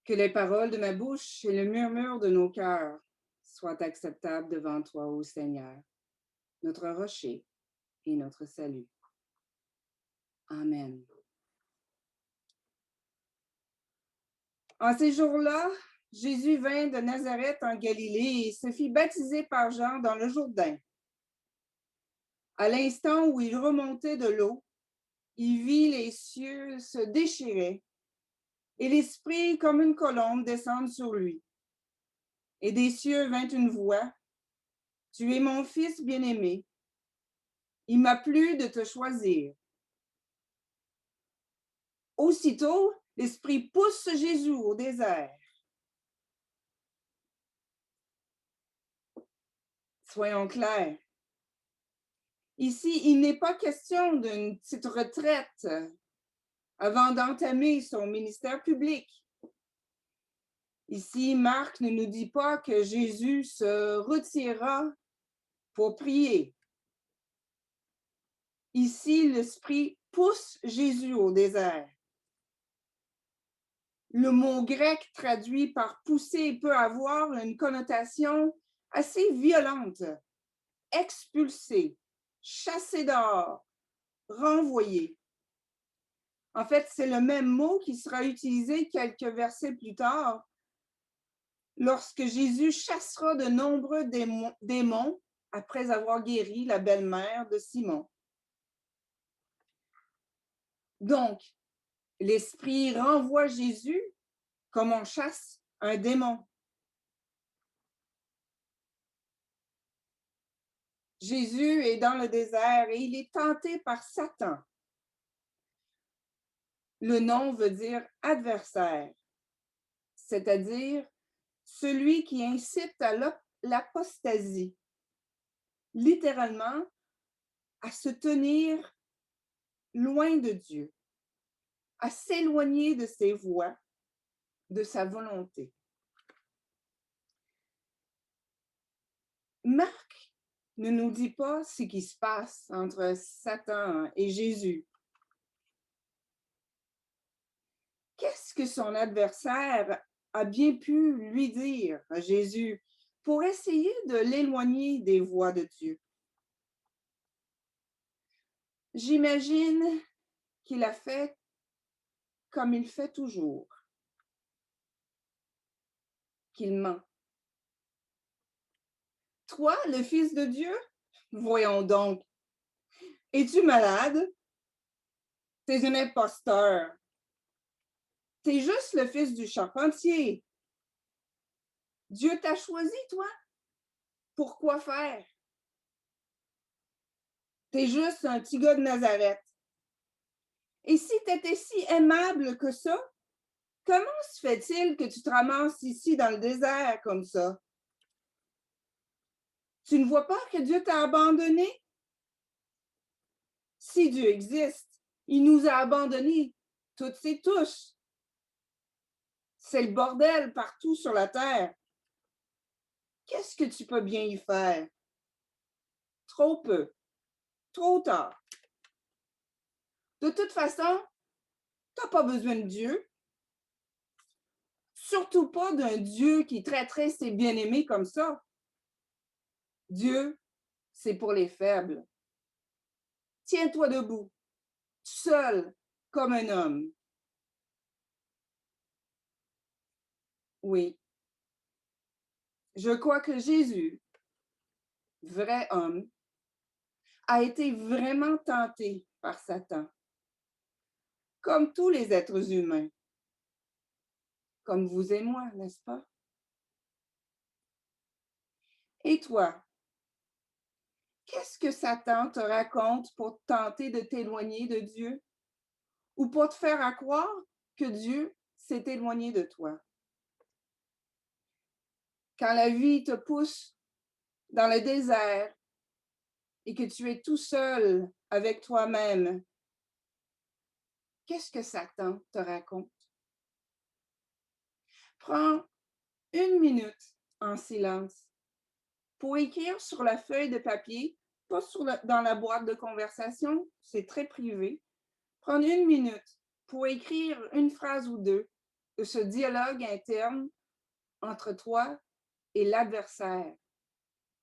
Que les paroles de ma bouche et le murmure de nos cœurs soient acceptables devant toi, ô Seigneur, notre rocher et notre salut. Amen. En ces jours-là, Jésus vint de Nazareth en Galilée et se fit baptiser par Jean dans le Jourdain. À l'instant où il remontait de l'eau, il vit les cieux se déchirer et l'Esprit comme une colombe descendre sur lui. Et des cieux vint une voix: Tu es mon Fils bien-aimé. Il m'a plu de te choisir. Aussitôt, l'Esprit pousse Jésus au désert. Soyons clairs. Ici, il n'est pas question d'une petite retraite avant d'entamer son ministère public. Ici, Marc ne nous dit pas que Jésus se retirera pour prier. Ici, l'Esprit pousse Jésus au désert. Le mot grec traduit par pousser peut avoir une connotation assez violente. Expulser, chasser dehors, renvoyer. En fait, c'est le même mot qui sera utilisé quelques versets plus tard, lorsque Jésus chassera de nombreux démons après avoir guéri la belle-mère de Simon. Donc, l'Esprit renvoie Jésus comme on chasse un démon. Jésus est dans le désert et il est tenté par Satan. Le nom veut dire adversaire, c'est-à-dire celui qui incite à l'apostasie, littéralement à se tenir loin de Dieu, à s'éloigner de ses voies, de sa volonté. Marc ne nous dit pas ce qui se passe entre Satan et Jésus. Qu'est-ce que son adversaire a bien pu lui dire à Jésus pour essayer de l'éloigner des voies de Dieu? J'imagine qu'il a fait comme il fait toujours, qu'il ment. Toi, le Fils de Dieu? Voyons donc. Es-tu malade? T'es un imposteur. T'es juste le fils du charpentier. Dieu t'a choisi, toi. Pourquoi faire? T'es juste un petit gars de Nazareth. Et si t'étais si aimable que ça, comment se fait-il que tu te ramasses ici dans le désert comme ça? Tu ne vois pas que Dieu t'a abandonné? Si Dieu existe, il nous a abandonnés, toutes et tous. C'est le bordel partout sur la terre. Qu'est-ce que tu peux bien y faire? Trop peu, trop tard. De toute façon, tu n'as pas besoin de Dieu. Surtout pas d'un Dieu qui traiterait ses bien-aimés comme ça. Dieu, c'est pour les faibles. Tiens-toi debout, seul comme un homme. Oui, je crois que Jésus, vrai homme, a été vraiment tenté par Satan, comme tous les êtres humains, comme vous et moi, n'est-ce pas? Et toi, qu'est-ce que Satan te raconte pour tenter de t'éloigner de Dieu ou pour te faire croire que Dieu s'est éloigné de toi? Quand la vie te pousse dans le désert et que tu es tout seul avec toi-même, qu'est-ce que Satan te raconte? Prends une minute en silence pour écrire sur la feuille de papier, pas dans la boîte de conversation, c'est très privé. Prendre une minute pour écrire une phrase ou deux de ce dialogue interne entre toi et l'adversaire,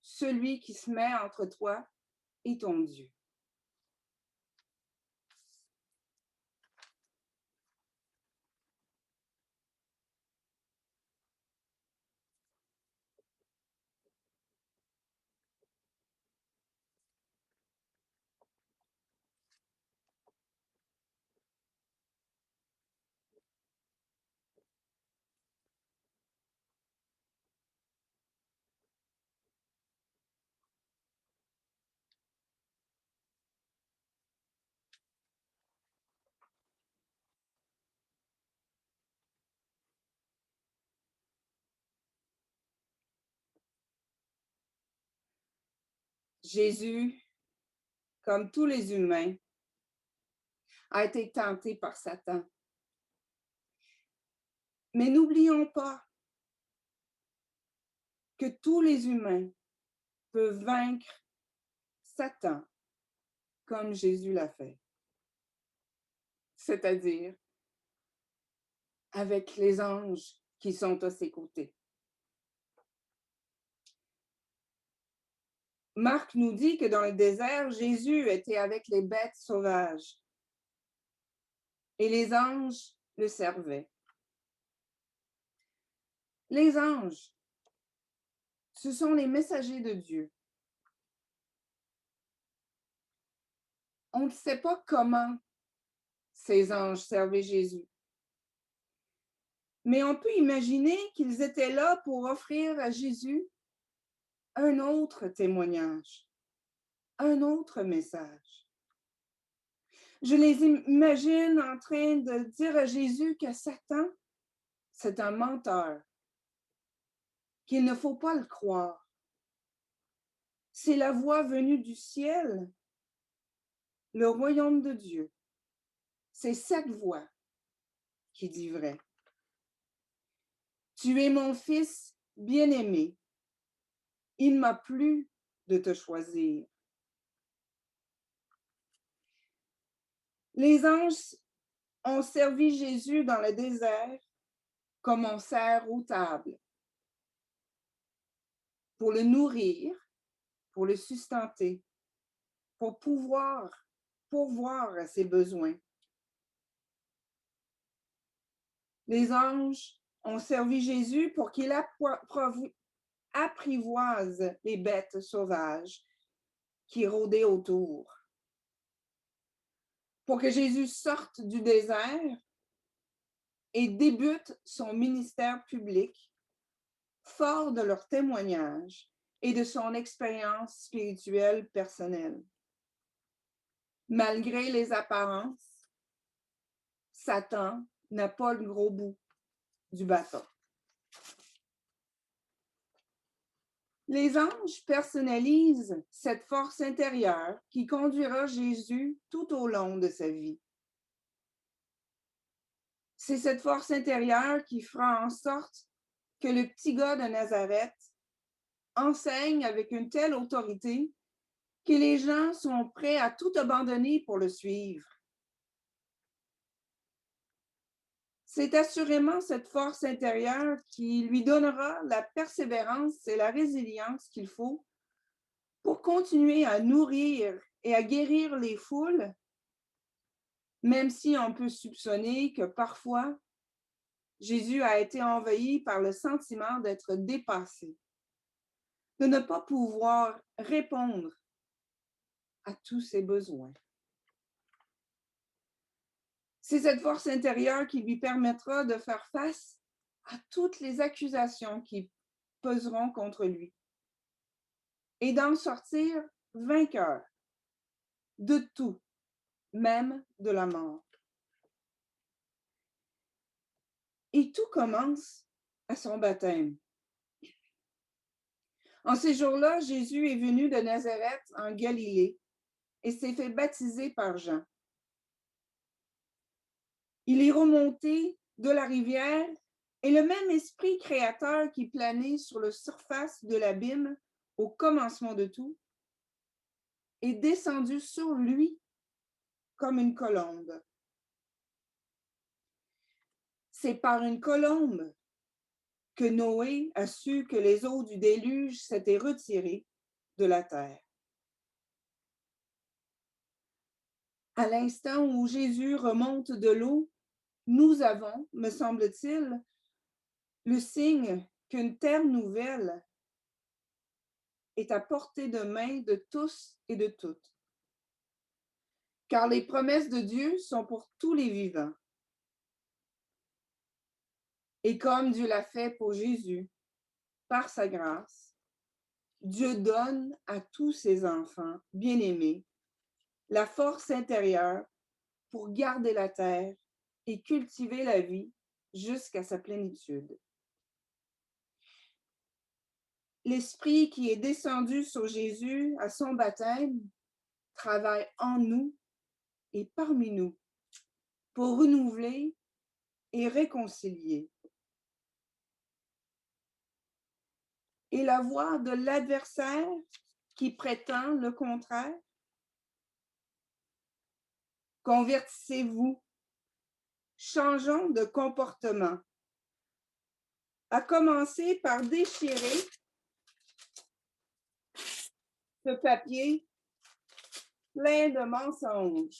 celui qui se met entre toi et ton Dieu. Jésus, comme tous les humains, a été tenté par Satan. Mais n'oublions pas que tous les humains peuvent vaincre Satan comme Jésus l'a fait, c'est-à-dire avec les anges qui sont à ses côtés. Marc nous dit que dans le désert, Jésus était avec les bêtes sauvages et les anges le servaient. Les anges, ce sont les messagers de Dieu. On ne sait pas comment ces anges servaient Jésus, mais on peut imaginer qu'ils étaient là pour offrir à Jésus un autre témoignage, un autre message. Je les imagine en train de dire à Jésus que Satan, c'est un menteur, qu'il ne faut pas le croire. C'est la voix venue du ciel, le royaume de Dieu. C'est cette voix qui dit vrai. Tu es mon fils bien-aimé. Il m'a plu de te choisir. Les anges ont servi Jésus dans le désert comme on sert aux tables, pour le nourrir, pour le sustenter, pour pouvoir pourvoir à ses besoins. Les anges ont servi Jésus pour qu'il apprivoise les bêtes sauvages qui rôdaient autour. Pour que Jésus sorte du désert et débute son ministère public, fort de leur témoignage et de son expérience spirituelle personnelle. Malgré les apparences, Satan n'a pas le gros bout du bâton. Les anges personnalisent cette force intérieure qui conduira Jésus tout au long de sa vie. C'est cette force intérieure qui fera en sorte que le petit gars de Nazareth enseigne avec une telle autorité que les gens sont prêts à tout abandonner pour le suivre. C'est assurément cette force intérieure qui lui donnera la persévérance et la résilience qu'il faut pour continuer à nourrir et à guérir les foules, même si on peut soupçonner que parfois, Jésus a été envahi par le sentiment d'être dépassé, de ne pas pouvoir répondre à tous ses besoins. C'est cette force intérieure qui lui permettra de faire face à toutes les accusations qui peseront contre lui et d'en sortir vainqueur de tout, même de la mort. Et tout commence à son baptême. En ces jours-là, Jésus est venu de Nazareth en Galilée et s'est fait baptiser par Jean. Il est remonté de la rivière et le même esprit créateur qui planait sur la surface de l'abîme au commencement de tout est descendu sur lui comme une colombe. C'est par une colombe que Noé a su que les eaux du déluge s'étaient retirées de la terre. À l'instant où Jésus remonte de l'eau, nous avons, me semble-t-il, le signe qu'une terre nouvelle est à portée de main de tous et de toutes. Car les promesses de Dieu sont pour tous les vivants. Et comme Dieu l'a fait pour Jésus, par sa grâce, Dieu donne à tous ses enfants bien-aimés la force intérieure pour garder la terre et cultiver la vie jusqu'à sa plénitude. L'Esprit qui est descendu sur Jésus à son baptême travaille en nous et parmi nous pour renouveler et réconcilier. Et la voix de l'adversaire qui prétend le contraire? Convertissez-vous, changeons de comportement, à commencer par déchirer ce papier plein de mensonges.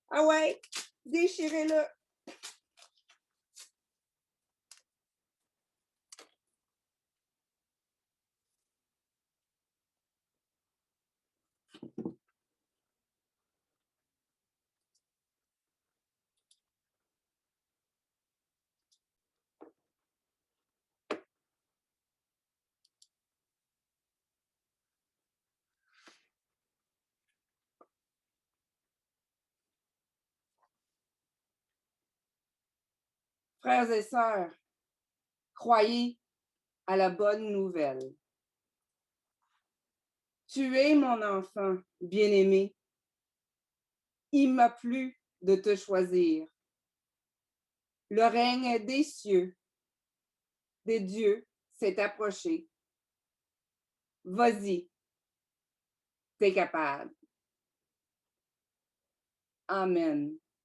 Ah ouais, déchirez-le. Frères et sœurs, croyez à la bonne nouvelle. Tu es mon enfant bien-aimé. Il m'a plu de te choisir. Le règne des cieux, des dieux, s'est approché. Vas-y, t'es capable. Amen.